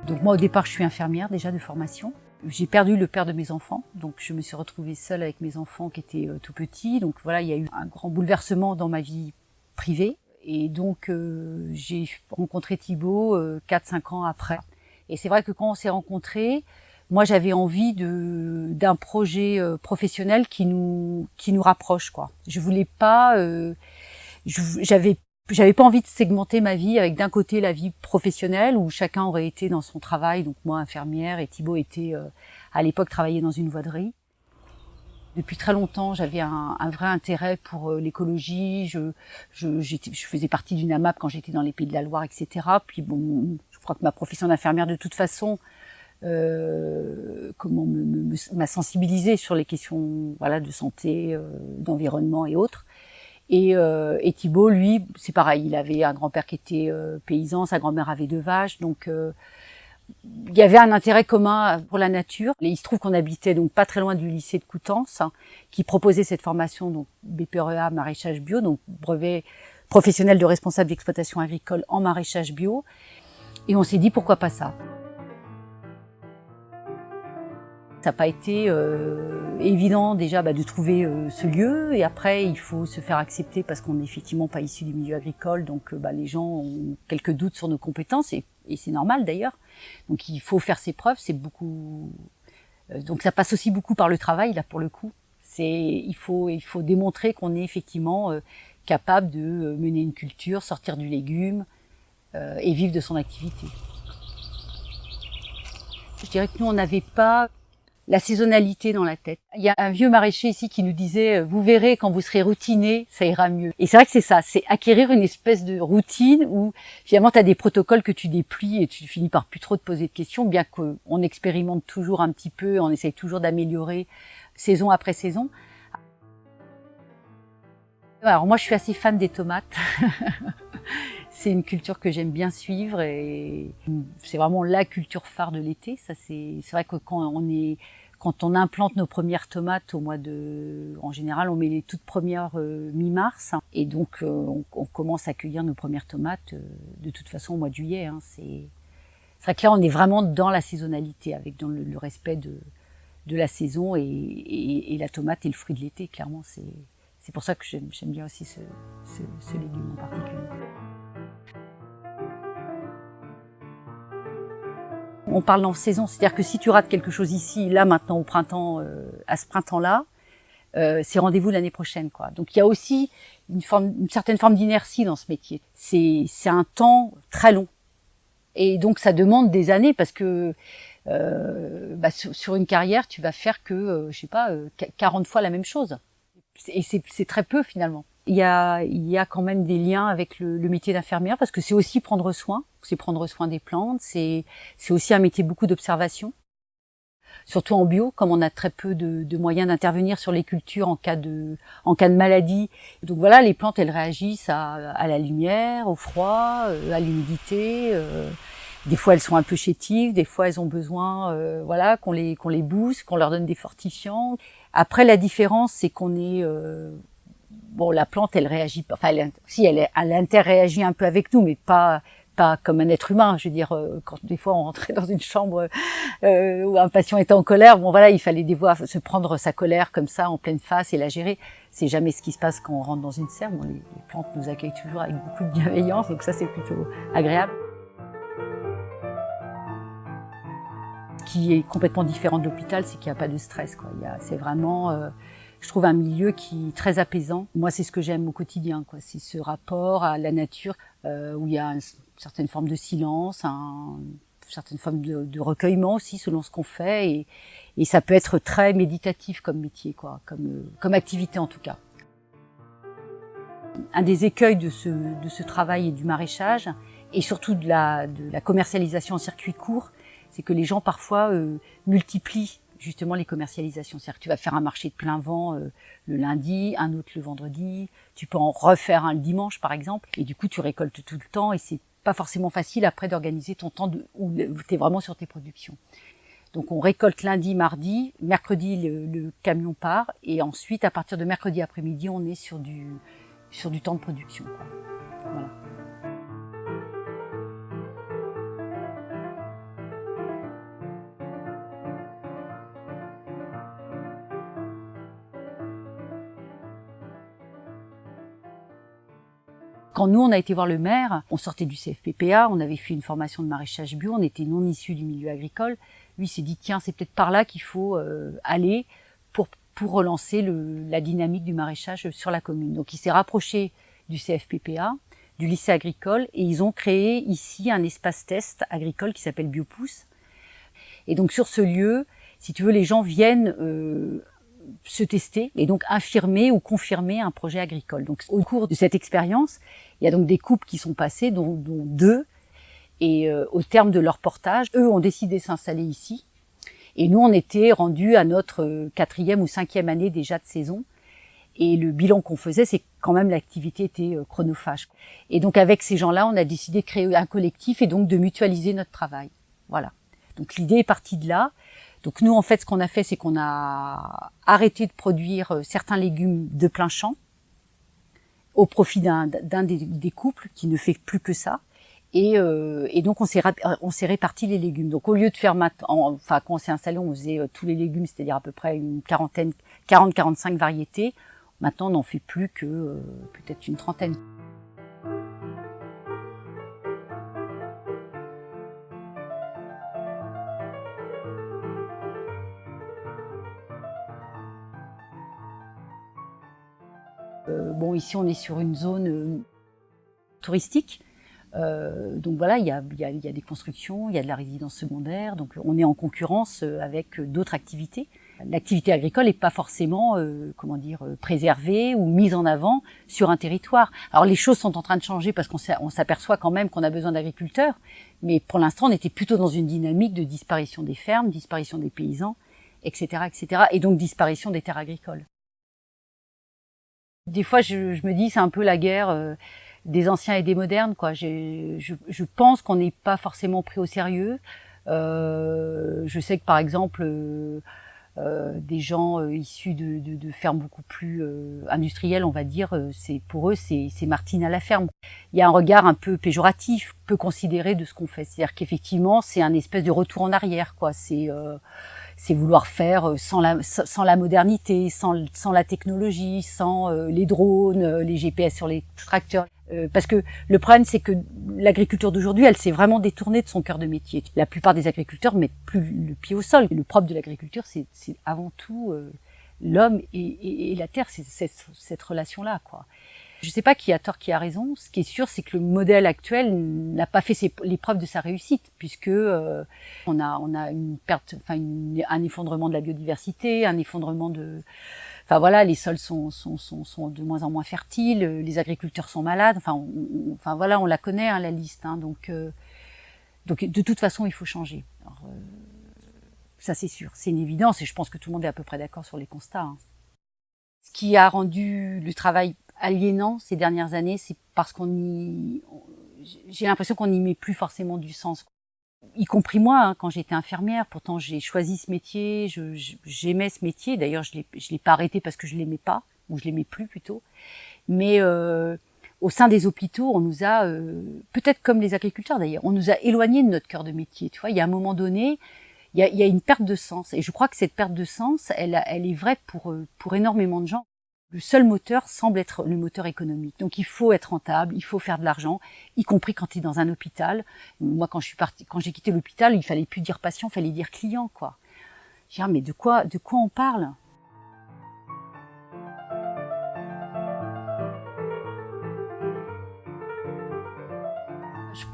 Donc moi au départ je suis infirmière déjà de formation. J'ai perdu le père de mes enfants, donc je me suis retrouvée seule avec mes enfants qui étaient tout petits. Donc voilà, il y a eu un grand bouleversement dans ma vie privée. Et donc j'ai rencontré Thibaut 4-5 ans après. Et c'est vrai que quand on s'est rencontrés, moi j'avais envie d'un projet professionnel qui nous rapproche, quoi. Je voulais pas, j'avais pas envie de segmenter ma vie avec d'un côté la vie professionnelle où chacun aurait été dans son travail, donc moi infirmière et Thibaut était à l'époque travaillait dans une voirie. Depuis très longtemps, j'avais un vrai intérêt pour l'écologie. Je faisais partie d'une AMAP quand j'étais dans les Pays de la Loire, etc. Puis bon, je crois que ma profession d'infirmière, de toute façon, m'a sensibilisée sur les questions, voilà, de santé, d'environnement et autres. Et Thibaut, lui, c'est pareil. Il avait un grand-père qui était paysan, sa grand-mère avait 2 vaches, donc il y avait un intérêt commun pour la nature. Et il se trouve qu'on habitait donc pas très loin du lycée de Coutances, hein, qui proposait cette formation, donc BPREA maraîchage bio, donc brevet professionnel de responsable d'exploitation agricole en maraîchage bio. Et on s'est dit pourquoi pas ça. Ça n'a pas été évident déjà de trouver ce lieu, et après il faut se faire accepter parce qu'on n'est effectivement pas issu du milieu agricole, donc les gens ont quelques doutes sur nos compétences, et c'est normal d'ailleurs. Donc il faut faire ses preuves, c'est beaucoup. Donc ça passe aussi beaucoup par le travail là pour le coup. Il faut démontrer qu'on est effectivement capable de mener une culture, sortir du légume et vivre de son activité. Je dirais que nous on n'avait pas la saisonnalité dans la tête. Il y a un vieux maraîcher ici qui nous disait « Vous verrez, quand vous serez routiné, ça ira mieux ». Et c'est vrai que c'est ça, c'est acquérir une espèce de routine où finalement tu as des protocoles que tu déplies et tu finis par plus trop te poser de questions, bien qu'on expérimente toujours un petit peu, on essaye toujours d'améliorer saison après saison. Alors moi je suis assez fan des tomates. C'est une culture que j'aime bien suivre et c'est vraiment la culture phare de l'été. Ça c'est vrai que quand on implante nos premières tomates en général on met les toutes premières mi-mars, et donc on commence à cueillir nos premières tomates de toute façon au mois de juillet. Hein. C'est vrai que là on est vraiment dans la saisonnalité avec dans le respect de la saison, et la tomate est le fruit de l'été clairement. C'est pour ça que j'aime bien aussi ce légume en particulier. On parle en saison, c'est-à-dire que si tu rates quelque chose ici, là maintenant au printemps, à ce printemps-là, c'est rendez-vous l'année prochaine, quoi. Donc il y a aussi une certaine forme d'inertie dans ce métier. C'est un temps très long, et donc ça demande des années parce que sur une carrière, tu vas faire que 40 fois la même chose, et c'est très peu finalement. Il y a quand même des liens avec le métier d'infirmière parce que c'est aussi prendre soin des plantes, c'est aussi un métier beaucoup d'observation. Surtout en bio, comme on a très peu de moyens d'intervenir sur les cultures en cas de maladie. Donc voilà, les plantes elles réagissent à la lumière, au froid, à l'humidité. Des fois elles sont un peu chétives, des fois elles ont besoin qu'on les booste, qu'on leur donne des fortifiants. Après la différence c'est qu'on est la plante, elle réagit pas. Enfin, elle interréagit un peu avec nous, mais pas comme un être humain. Je veux dire, quand des fois on rentrait dans une chambre où un patient était en colère, il fallait des fois se prendre sa colère comme ça en pleine face et la gérer. C'est jamais ce qui se passe quand on rentre dans une serre. Les plantes nous accueillent toujours avec beaucoup de bienveillance, donc ça c'est plutôt agréable. Ce qui est complètement différent de l'hôpital, c'est qu'il n'y a pas de stress, quoi. C'est vraiment je trouve un milieu qui est très apaisant. Moi, c'est ce que j'aime au quotidien, quoi. C'est ce rapport à la nature où il y a une certaine forme de silence, une certaine forme de recueillement aussi selon ce qu'on fait, et ça peut être très méditatif comme métier, quoi, comme activité en tout cas. Un des écueils de ce travail et du maraîchage, et surtout de la commercialisation en circuit court, c'est que les gens parfois multiplient justement les commercialisations. C'est-à-dire que tu vas faire un marché de plein vent le lundi, un autre le vendredi, tu peux en refaire un le dimanche par exemple, et du coup tu récoltes tout le temps, et c'est pas forcément facile après d'organiser ton temps où tu es vraiment sur tes productions. Donc on récolte lundi, mardi, mercredi le camion part, et ensuite à partir de mercredi après-midi on est sur du temps de production, quoi. Voilà. Quand nous, on a été voir le maire, on sortait du CFPPA, on avait fait une formation de maraîchage bio, on était non issus du milieu agricole. Lui il s'est dit, tiens, c'est peut-être par là qu'il faut aller pour relancer la dynamique du maraîchage sur la commune. Donc il s'est rapproché du CFPPA, du lycée agricole, et ils ont créé ici un espace test agricole qui s'appelle Biopousse. Et donc sur ce lieu, si tu veux, les gens viennent se tester et donc infirmer ou confirmer un projet agricole. Donc au cours de cette expérience, il y a donc des couples qui sont passés, dont deux, et au terme de leur portage, eux ont décidé de s'installer ici. Et nous, on était rendus à notre 4e ou 5e année déjà de saison. Et le bilan qu'on faisait, c'est que quand même l'activité était chronophage. Et donc avec ces gens-là, on a décidé de créer un collectif et donc de mutualiser notre travail. Voilà. Donc l'idée est partie de là. Donc nous, en fait, ce qu'on a fait, c'est qu'on a arrêté de produire certains légumes de plein champ au profit d'un des couples qui ne fait plus que ça. Et donc on s'est réparti les légumes. Donc au lieu de faire quand on s'est installé, on faisait tous les légumes, c'est-à-dire à peu près une 40-45 variétés. Maintenant, on n'en fait plus que peut-être une 30aine. Bon, ici, on est sur une zone touristique. Donc voilà, il y a des constructions, il y a de la résidence secondaire, donc on est en concurrence avec d'autres activités. L'activité agricole n'est pas forcément, préservée ou mise en avant sur un territoire. Alors les choses sont en train de changer parce qu'on s'aperçoit quand même qu'on a besoin d'agriculteurs, mais pour l'instant on était plutôt dans une dynamique de disparition des fermes, disparition des paysans, etc., etc., et donc disparition des terres agricoles. Des fois, je me dis, c'est un peu la guerre des anciens et des modernes, quoi. Je pense qu'on n'est pas forcément pris au sérieux. Je sais que, par exemple, des gens issus de fermes beaucoup plus industrielles, on va dire, pour eux, c'est Martine à la ferme. Il y a un regard un peu péjoratif, peu considéré de ce qu'on fait. C'est-à-dire qu'effectivement, c'est un espèce de retour en arrière, quoi. C'est vouloir faire sans la modernité, sans la technologie, sans les drones, les GPS sur les tracteurs. Parce que le problème, c'est que l'agriculture d'aujourd'hui, elle s'est vraiment détournée de son cœur de métier. La plupart des agriculteurs mettent plus le pied au sol. Le propre de l'agriculture, c'est avant tout l'homme et la terre, c'est cette relation-là, quoi. Je ne sais pas qui a tort, qui a raison. Ce qui est sûr, c'est que le modèle actuel n'a pas fait les preuves de sa réussite, puisque on a une perte, un effondrement de la biodiversité, un effondrement enfin voilà, les sols sont de moins en moins fertiles, les agriculteurs sont malades. Enfin voilà, on la connaît, hein, la liste. Hein, donc de toute façon, il faut changer. Alors, ça c'est sûr, c'est une évidence, et je pense que tout le monde est à peu près d'accord sur les constats. Hein. Ce qui a rendu le travail aliénant ces dernières années, c'est parce j'ai l'impression qu'on n'y met plus forcément du sens. Y compris moi, hein, quand j'étais infirmière, pourtant j'ai choisi ce métier, j'aimais ce métier. D'ailleurs, je l'ai pas arrêté parce que je l'aimais pas, ou je l'aimais plus plutôt. Mais au sein des hôpitaux, on nous a, peut-être comme les agriculteurs d'ailleurs, on nous a éloignés de notre cœur de métier. Tu vois, il y a un moment donné, il y a une perte de sens. Et je crois que cette perte de sens, elle est vraie pour énormément de gens. Le seul moteur semble être le moteur économique. Donc il faut être rentable, il faut faire de l'argent, y compris quand tu es dans un hôpital. Moi, quand j'ai quitté l'hôpital, il fallait plus dire patient, il fallait dire client, quoi. Je dis, mais de quoi on parle?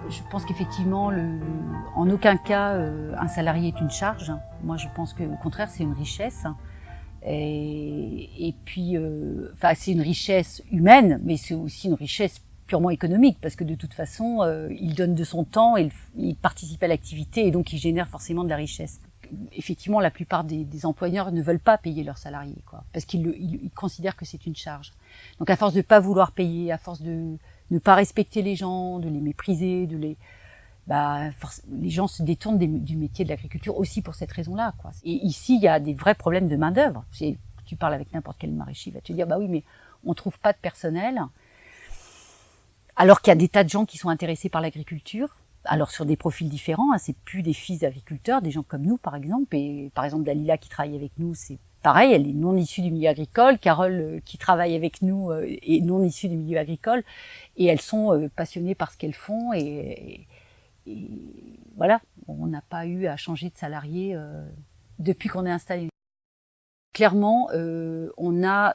Je pense qu'effectivement, en aucun cas, un salarié est une charge. Moi, je pense qu'au contraire, c'est une richesse. Et puis, c'est une richesse humaine, mais c'est aussi une richesse purement économique, parce que de toute façon, il donne de son temps, il participe à l'activité, et donc il génère forcément de la richesse. Effectivement, la plupart des employeurs ne veulent pas payer leurs salariés, quoi, parce qu'ils considèrent que c'est une charge. Donc, à force de pas vouloir payer, à force de ne pas respecter les gens, de les mépriser, les gens se détournent du métier de l'agriculture aussi pour cette raison-là, quoi. Et ici, il y a des vrais problèmes de main-d'œuvre. Tu parles avec n'importe quel maraîcher, il va te dire, bah oui, mais on trouve pas de personnel. Alors qu'il y a des tas de gens qui sont intéressés par l'agriculture. Alors sur des profils différents, hein, c'est plus des fils d'agriculteurs, des gens comme nous, par exemple. Et par exemple, Dalila qui travaille avec nous, c'est pareil, elle est non issue du milieu agricole. Carole, qui travaille avec nous, est non issue du milieu agricole. Et elles sont passionnées par ce qu'elles font. Et voilà, on n'a pas eu à changer de salarié depuis qu'on est installé. Clairement, on a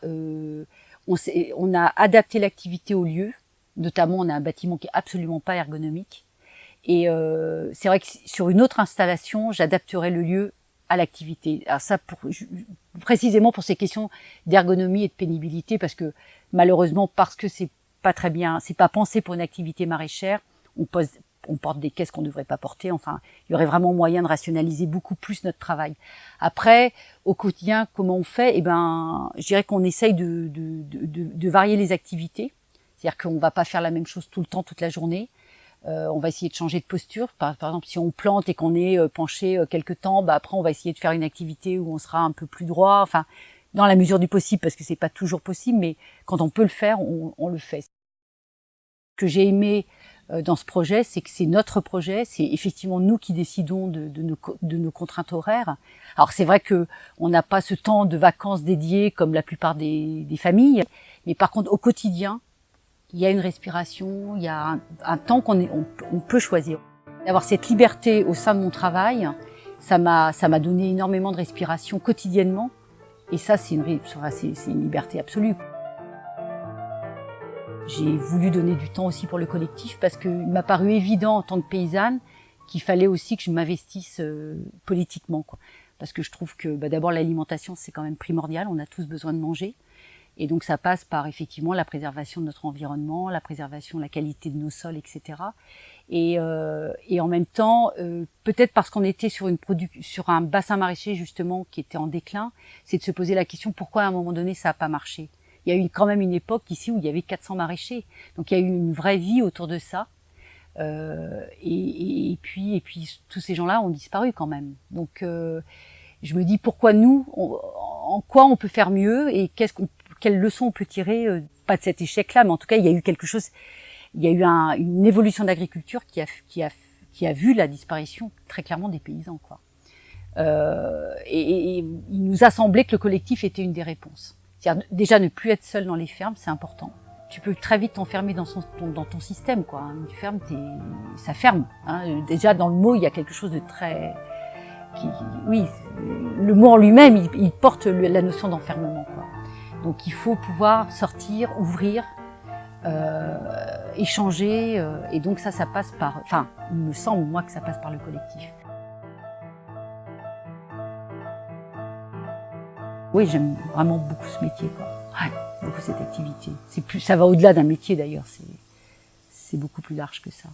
adapté l'activité au lieu. Notamment, on a un bâtiment qui est absolument pas ergonomique. Et c'est vrai que sur une autre installation, j'adapterai le lieu à l'activité. Alors ça, précisément pour ces questions d'ergonomie et de pénibilité, parce que malheureusement, parce que c'est pas très bien, c'est pas pensé pour une activité maraîchère, on porte des caisses qu'on ne devrait pas porter. Enfin, il y aurait vraiment moyen de rationaliser beaucoup plus notre travail. Après, au quotidien, comment on fait? Eh ben, je dirais qu'on essaye de varier les activités. C'est-à-dire qu'on va pas faire la même chose tout le temps, toute la journée. On va essayer de changer de posture. Par exemple, si on plante et qu'on est penché quelque temps, bah après on va essayer de faire une activité où on sera un peu plus droit. Enfin, dans la mesure du possible, parce que c'est pas toujours possible, mais quand on peut le faire, on le fait. Ce que j'ai aimé dans ce projet, c'est que c'est notre projet, c'est effectivement nous qui décidons de nos contraintes horaires. Alors c'est vrai que on n'a pas ce temps de vacances dédié comme la plupart des familles, mais par contre au quotidien, il y a une respiration, il y a un temps on peut choisir. D'avoir cette liberté au sein de mon travail, ça m'a donné énormément de respiration quotidiennement, et ça c'est une liberté absolue. J'ai voulu donner du temps aussi pour le collectif parce qu'il m'a paru évident en tant que paysanne qu'il fallait aussi que je m'investisse politiquement, quoi. Parce que je trouve que d'abord l'alimentation c'est quand même primordial, on a tous besoin de manger. Et donc ça passe par effectivement la préservation de notre environnement, la préservation de la qualité de nos sols, etc. Et en même temps, peut-être parce qu'on était sur un bassin maraîcher justement qui était en déclin, c'est de se poser la question pourquoi à un moment donné ça n'a pas marché. Il y a eu quand même une époque ici où il y avait 400 maraîchers, donc il y a eu une vraie vie autour de ça. Et puis tous ces gens-là ont disparu quand même. Donc je me dis pourquoi nous, en quoi on peut faire mieux et quelles leçons on peut tirer, pas de cet échec-là, mais en tout cas, il y a eu quelque chose, il y a eu une évolution d'agriculture qui a vu la disparition très clairement des paysans, quoi. Et il nous a semblé que le collectif était une des réponses. C'est-à-dire, déjà, ne plus être seul dans les fermes, c'est important. Tu peux très vite t'enfermer dans ton système, quoi. Une ferme, ça ferme, hein. Déjà, dans le mot, il y a quelque chose de très... oui, le mot en lui-même, il porte la notion d'enfermement, quoi. Donc il faut pouvoir sortir, ouvrir, échanger, et donc ça passe par... Enfin, il me semble, moi, que ça passe par le collectif. Oui, j'aime vraiment beaucoup ce métier, quoi. Ouais, beaucoup cette activité. Ça va au-delà d'un métier, d'ailleurs, c'est beaucoup plus large que ça.